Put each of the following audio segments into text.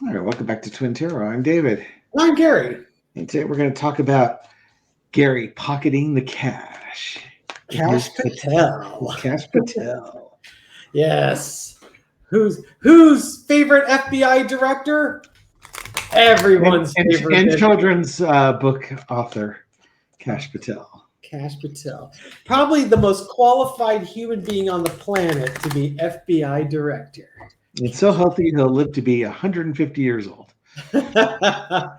All right, welcome back to Twin Terror. I'm David. I'm Gary. And today we're going to talk about Gary pocketing the cash. Kash Patel. Cash Patel. Yes. Whose favorite FBI director? Everyone's favorite. And children's book author, Kash Patel. Kash Patel. Probably the most qualified human being on the planet to be FBI director. It's so healthy he'll live to be 150 years old. Yeah,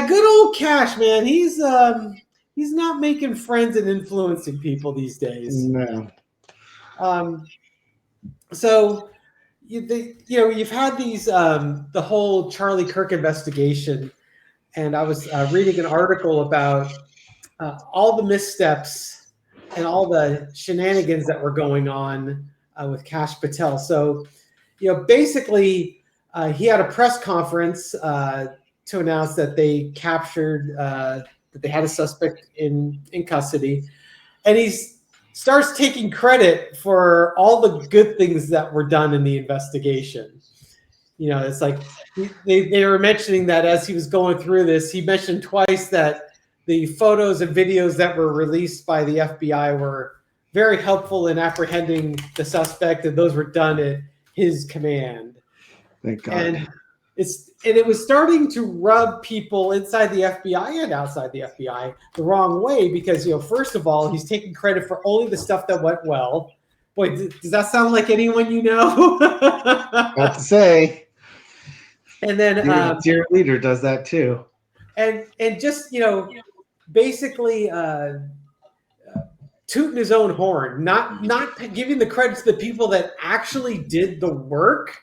good old Kash, man. He's not making friends and influencing people these days. No. So you've had these the whole Charlie Kirk investigation, and I was reading an article about all the missteps and all the shenanigans that were going on with Kash Patel. So, basically, he had a press conference to announce that they captured that they had a suspect in custody, and starts taking credit for all the good things that were done in the investigation. It's like they were mentioning that as he was going through this, he mentioned twice that the photos and videos that were released by the FBI were very helpful in apprehending the suspect, and those were done at his command. Thank God. And it was starting to rub people inside the FBI and outside the FBI the wrong way because, first of all, he's taking credit for only the stuff that went well. Boy, does that sound like anyone you know? Got to say. And then your leader does that too. And just, basically tooting his own horn, not giving the credit to the people that actually did the work,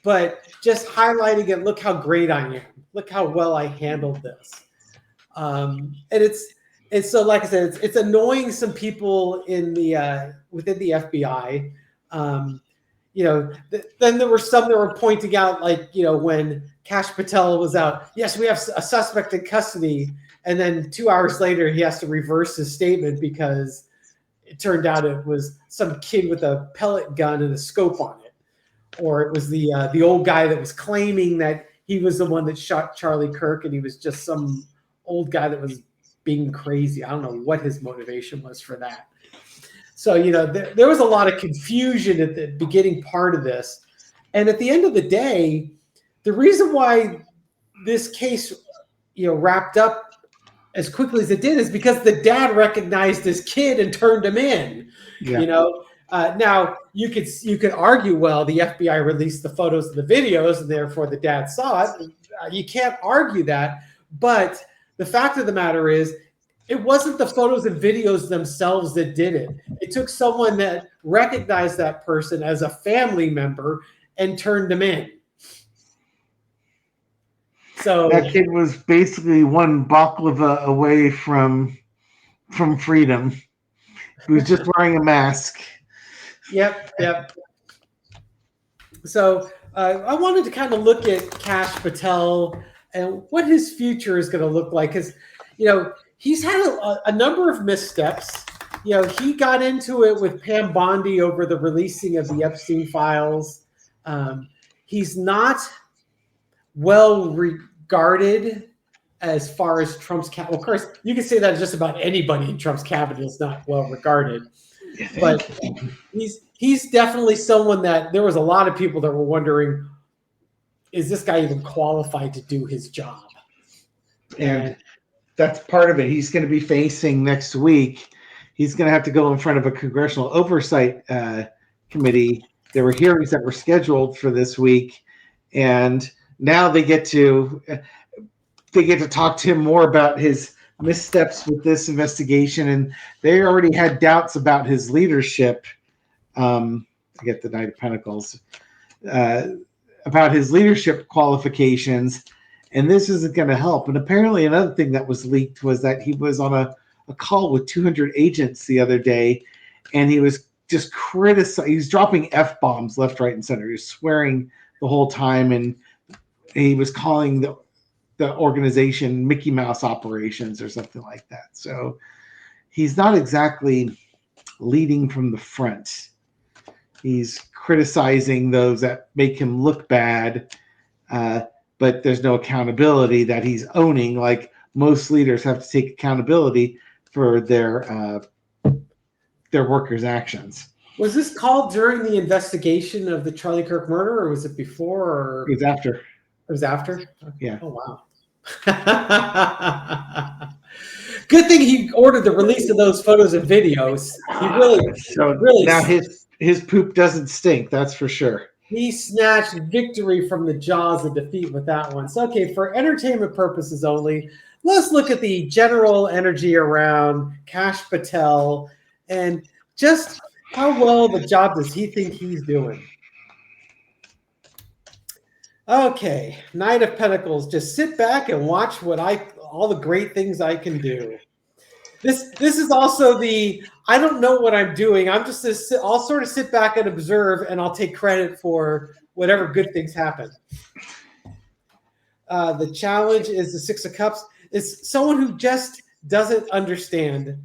but just highlighting it. Look how great I am. Look how well I handled this. And it's so, like I said, it's annoying some people in the within the FBI. Then there were some that were pointing out, like, when Kash Patel was out, yes, we have a suspect in custody, and then 2 hours later he has to reverse his statement because it turned out it was some kid with a pellet gun and a scope on it. Or it was the old guy that was claiming that he was the one that shot Charlie Kirk, and he was just some old guy that was being crazy. I don't know what his motivation was for that. So, there was a lot of confusion at the beginning part of this. And at the end of the day, the reason why this case, wrapped up as quickly as it did is because the dad recognized his kid and turned him in. Yeah. Now you could argue, well, the FBI released the photos and the videos, and therefore the dad saw it. You can't argue that, but the fact of the matter is, it wasn't the photos and videos themselves that did it. It took someone that recognized that person as a family member and turned them in. So that kid was basically one baklava away from freedom. He was just wearing a mask. Yep. So I wanted to kind of look at Kash Patel and what his future is going to look like, because he's had a number of missteps. He got into it with Pam Bondi over the releasing of the Epstein files. He's not well regarded as far as Trump's cabinet. Well, of course, you can say that just about anybody in Trump's cabinet is not well regarded. But he's definitely someone that there was a lot of people that were wondering, is this guy even qualified to do his job? And that's part of it. He's going to be facing next week. He's going to have to go in front of a Congressional Oversight Committee. There were hearings that were scheduled for this week, and now they get to talk to him more about his missteps with this investigation, and they already had doubts about his leadership. I get the Knight of Pentacles about his leadership qualifications, and this isn't going to help. And apparently, another thing that was leaked was that he was on a call with 200 agents the other day, and he was just criticizing. He was dropping F-bombs left, right, and center. He was swearing the whole time, and he was calling the organization Mickey Mouse operations or something like that. So he's not exactly leading from the front. He's criticizing those that make him look bad. but there's no accountability that he's owning. Like most leaders have to take accountability for their workers' actions. Was this called during the investigation of the Charlie Kirk murder, or was it before? Or It was after. It was after? Yeah. Oh, wow. Good thing he ordered the release of those photos and videos. He really now his poop doesn't stink, that's for sure. He snatched victory from the jaws of defeat with that one. So, okay, for entertainment purposes only, let's look at the general energy around Kash Patel and just how well the job does he think he's doing. Okay, Knight of Pentacles. Just sit back and watch all the great things I can do. This is also the I don't know what I'm doing. I'll sort of sit back and observe, and I'll take credit for whatever good things happen. The challenge is the Six of Cups. It's someone who just doesn't understand.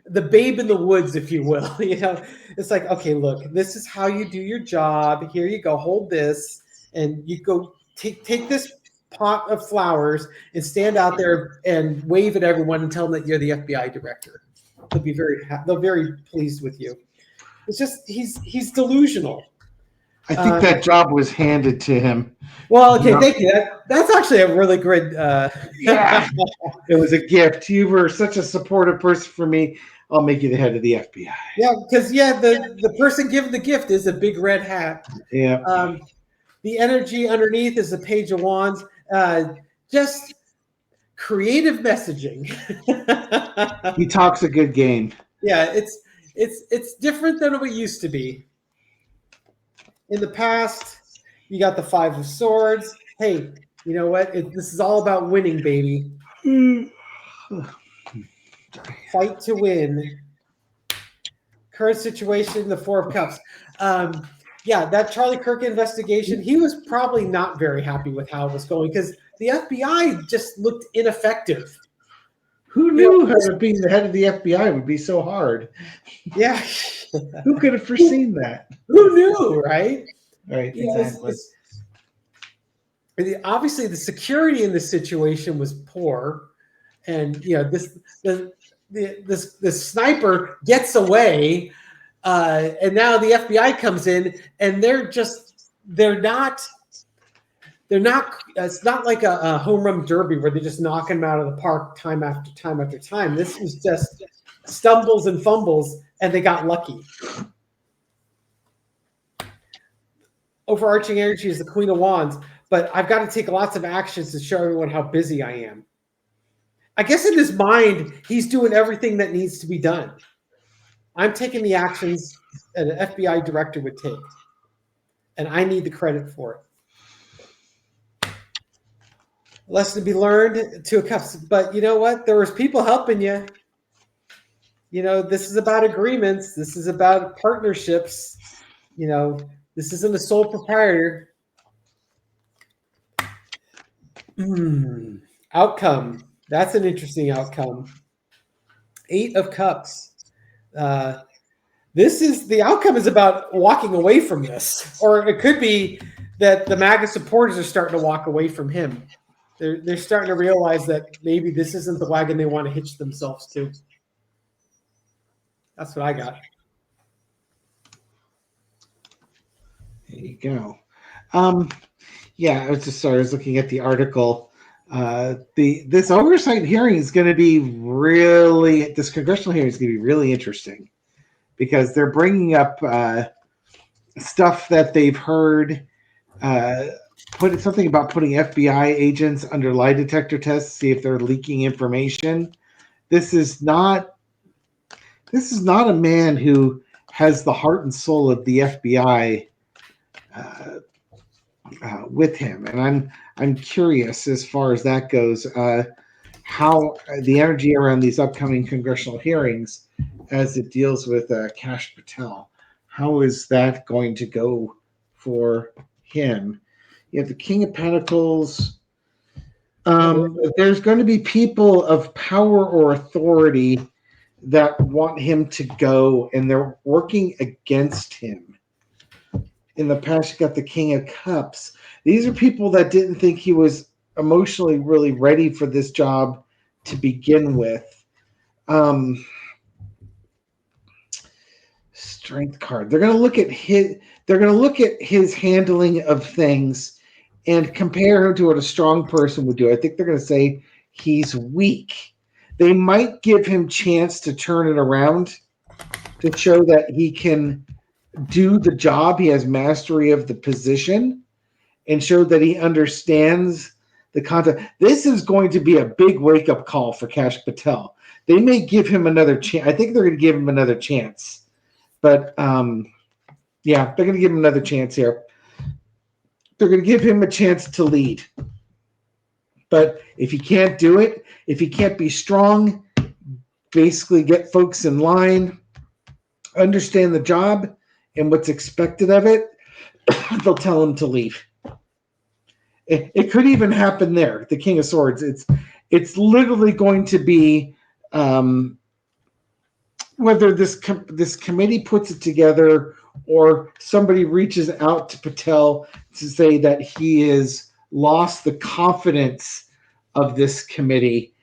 The babe in the woods, if you will. It's like, okay, look, this is how you do your job. Here you go, hold this, and you go take this pot of flowers and stand out there and wave at everyone and tell them that you're the FBI director. They'll be very pleased with you. It's just he's delusional. I think that job was handed to him. Well, okay, thank you. That's actually a really good. Yeah, it was a gift. You were such a supportive person for me. I'll make you the head of the FBI. Yeah, because the person giving the gift is a big red hat. Yeah. The energy underneath is the Page of Wands. Just creative messaging. He talks a good game. Yeah, it's different than what it used to be. In the past, you got the Five of Swords. Hey, you know what? This is all about winning, baby. Fight to win. Current situation, the Four of Cups. Yeah, that Charlie Kirk investigation, he was probably not very happy with how it was going because the FBI just looked ineffective. Who knew how being the head of the FBI would be so hard? Yeah. Who could have foreseen that? Who knew, right? Right, exactly. Obviously, the security in this situation was poor. And, this sniper gets away. And now the FBI comes in and they're not, it's not like a home run derby where they're just knocking them out of the park time after time after time. This was just stumbles and fumbles and they got lucky. Overarching energy is the Queen of Wands, but I've got to take lots of actions to show everyone how busy I am. I guess in his mind, he's doing everything that needs to be done. I'm taking the actions that an FBI director would take, and I need the credit for it. Lesson to be learned, Two of Cups. But you know what? There was people helping you. This is about agreements. This is about partnerships. This isn't a sole proprietor. Outcome. That's an interesting outcome. Eight of Cups. The outcome is about walking away from this, or it could be that the MAGA supporters are starting to walk away from him. They're starting to realize that maybe this isn't the wagon they want to hitch themselves to. That's what I got. There you go. Yeah, I was looking at the article. This oversight hearing is going to be this congressional hearing is going to be really interesting because they're bringing up stuff that they've heard. Something about putting FBI agents under lie detector tests, see if they're leaking information. This is not a man who has the heart and soul of the FBI with him, and I'm curious as far as that goes, how the energy around these upcoming congressional hearings, as it deals with Kash Patel, how is that going to go for him? You have the King of Pentacles. There's going to be people of power or authority that want him to go, and they're working against him. In the past, you got the King of Cups. These are people that didn't think he was emotionally really ready for this job to begin with. Strength card. They're going to look at his handling of things and compare him to what a strong person would do. I think they're going to say he's weak. They might give him chance to turn it around to show that he can do the job. He has mastery of the position and show that he understands the content. This is going to be a big wake-up call for Kash Patel. They may give him another chance. I think they're going to give him another chance. But, yeah, they're going to give him another chance here. They're going to give him a chance to lead. But if he can't do it, if he can't be strong, basically get folks in line, understand the job and what's expected of it, they'll tell him to leave. It could even happen there. The King of Swords. It's literally going to be whether this committee puts it together or somebody reaches out to Patel to say that he has lost the confidence of this committee.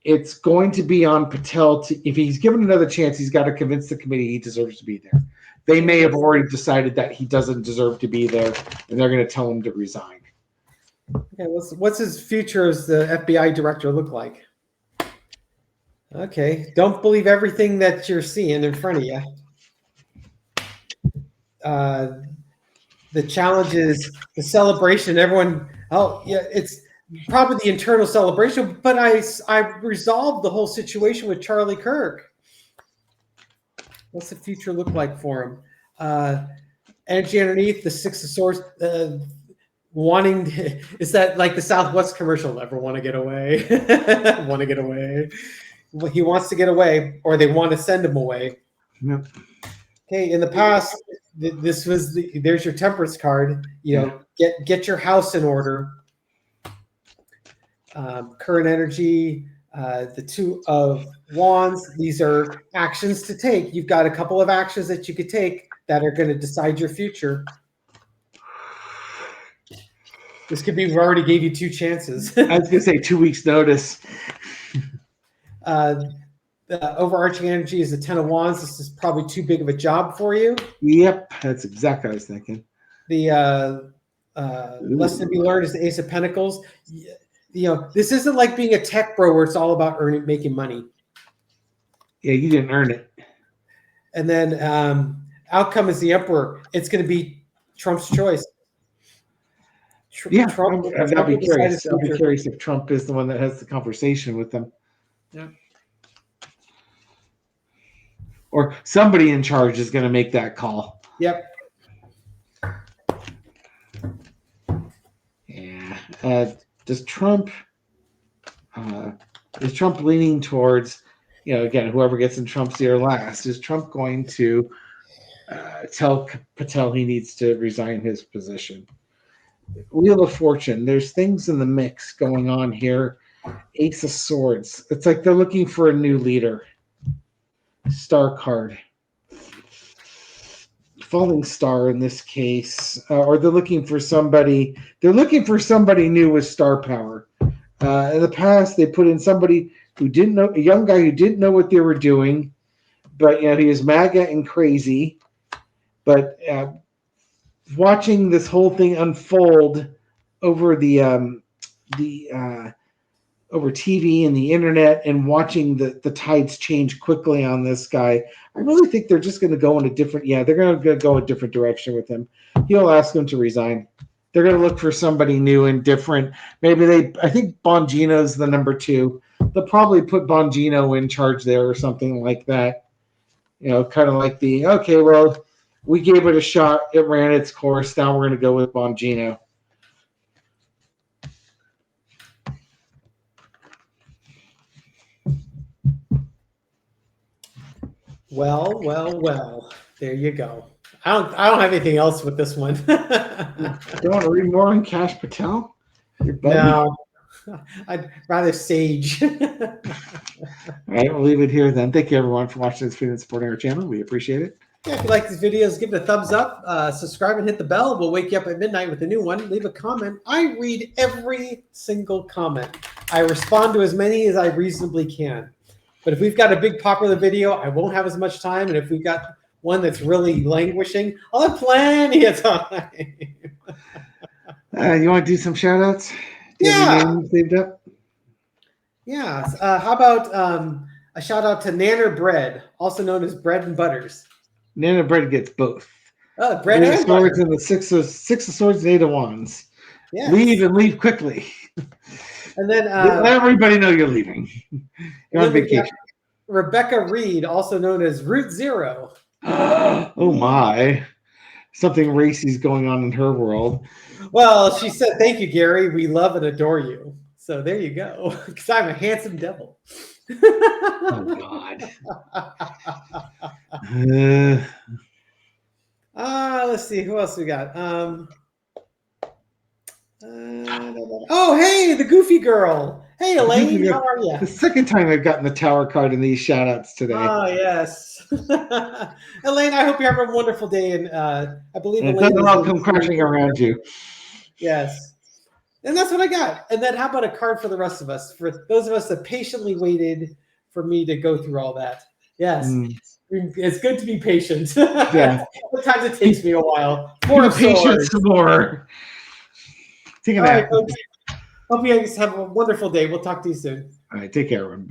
It's going to be on Patel to, if he's given another chance, he's got to convince the committee he deserves to be there. They may have already decided that he doesn't deserve to be there, and they're going to tell him to resign. Okay, what's his future as the FBI director look like? Okay, don't believe everything that you're seeing in front of you. The challenge is the celebration. Everyone, oh yeah, it's probably the internal celebration. But I resolved the whole situation with Charlie Kirk. What's the future look like for him? Energy underneath, the Six of Swords. Wanting is that like the Southwest commercial? Never want to get away. Want to get away. He wants to get away, or they want to send him away. Yep. Okay, in the past, this was there's your Temperance card. You know, get your house in order. Current energy, the Two of Wands. These are actions to take. You've got a couple of actions that you could take that are going to decide your future. This could be, we already gave you 2 chances. I was going to say 2 weeks notice. The overarching energy is the Ten of Wands. This is probably too big of a job for you. Yep, that's exactly what I was thinking. The lesson to be learned is the Ace of Pentacles. You know, this isn't like being a tech bro where it's all about making money. Yeah, you didn't earn it. And then outcome is the Emperor. It's going to be Trump's choice. Yeah, I'll be curious. I'll be curious if Trump is the one that has the conversation with them. Yeah. Or somebody in charge is going to make that call. Yep. Yeah. Is Trump leaning towards, again, whoever gets in Trump's ear last, is Trump going to tell Patel he needs to resign his position? Wheel of Fortune. There's things in the mix going on here. Ace of Swords. It's like they're looking for a new leader. Star card. Falling Star in this case. Or they're looking for somebody. They're looking for somebody new with star power. In the past, they put in somebody who didn't know, a young guy who didn't know what they were doing, but he was MAGA and crazy. But watching this whole thing unfold over over TV and the internet, and watching the tides change quickly on this guy, I really think they're just going to go in a different. Yeah, they're going to go a different direction with him. He'll ask him to resign. They're going to look for somebody new and different. Maybe I think Bongino's the number 2. They'll probably put Bongino in charge there or something like that. Kind of like okay, well, we gave it a shot. It ran its course. Now we're going to go with Bongino. Well. There you go. I don't have anything else with this one. You want to read more on Kash Patel? No, I'd rather sage. All right, we'll leave it here then. Thank you, everyone, for watching this video and supporting our channel. We appreciate it. Yeah, if you like these videos, give it a thumbs up, subscribe and hit the bell. We'll wake you up at midnight with a new one. Leave a comment. I read every single comment. I respond to as many as I reasonably can. But if we've got a big popular video, I won't have as much time. And if we've got one that's really languishing, I'll have plenty of time. You want to do some shout outs? Do you have any names saved up? Yeah. How about a shout out to Nanner Bread, also known as Bread and Butters. Nana Bread gets both. Bread and swords butter. and the six of swords and 8 of wands. Yes. Leave and leave quickly. And then let everybody know you're leaving. You're on vacation. Rebecca Reed, also known as Route Zero. Oh my. Something racy's going on in her world. Well, she said, "Thank you, Gary. We love and adore you." So there you go. Because I'm a handsome devil. Oh God. Let's see who else we got. Oh, hey, the Goofy Girl. Hey, Elaine, how are you? The second time I've gotten the tower card in these shout outs today. Oh, yes. Elaine, I hope you have a wonderful day. And I believe it Elaine doesn't all come crashing around you. Yes. And that's what I got. And then how about a card for the rest of us? For those of us that patiently waited for me to go through all that. Yes. It's good to be patient. Yeah. Sometimes it takes me a while. More patience some more. Take a nap. All right, folks. Hope you guys have a wonderful day. We'll talk to you soon. All right. Take care, everyone.